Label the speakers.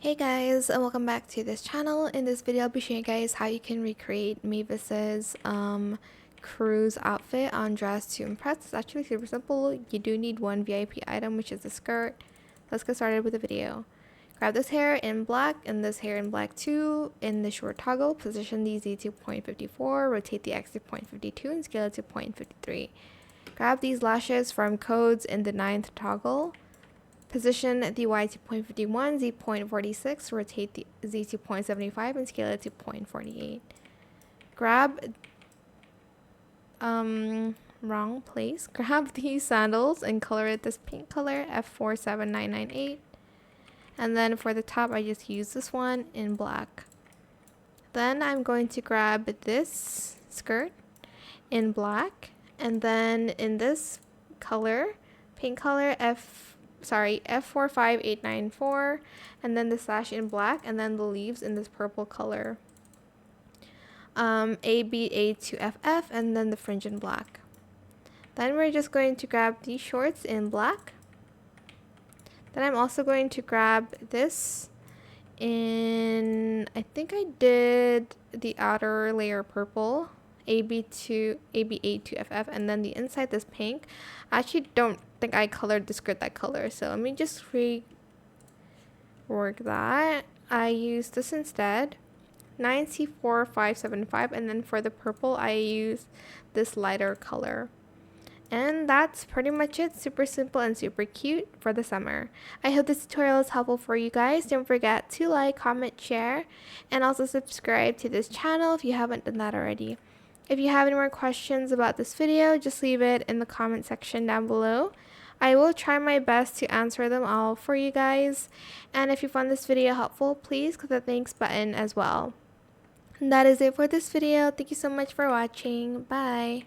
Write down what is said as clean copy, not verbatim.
Speaker 1: Hey guys, and welcome back to this channel. In this video, I'll be showing you guys how you can recreate Mavis's cruise outfit on Dress to Impress. It's actually super simple. You do need one VIP item, which is the skirt. Let's get started with the video. Grab this hair in black and this hair in black too. In the short toggle, position the Z to 0.54, rotate the X to 0.52, and scale it to 0.53. Grab these lashes from codes in the 9th toggle. Position the Y to 0.51, Z 0.46, rotate the Z to 0.75, and scale it to 0.48. Grab, wrong place. Grab these sandals and color it this pink color, F47998. And then for the top, I just use this one in black. Then I'm going to grab this skirt in black. And then in this color, pink color, F45894, and then the sash in black, and then the leaves in this purple color, ABA2FF, and then the fringe in black. Then we're just going to grab these shorts in black. Then I'm also going to grab this in, I think I did the outer layer purple, ABA2FF, and then the inside this pink. I actually don't think I colored the skirt that color, so let me just rework that. I use this instead, 9C4575, and then for the purple I use this lighter color. And that's pretty much it. Super simple and super cute for the summer. I hope this tutorial is helpful for you guys. Don't forget to like, comment, share, and also subscribe to this channel if you haven't done that already. If you have any more questions about this video, just leave it in the comment section down below. I will try my best to answer them all for you guys. And if you found this video helpful, please click the thanks button as well. And that is it for this video. Thank you so much for watching. Bye.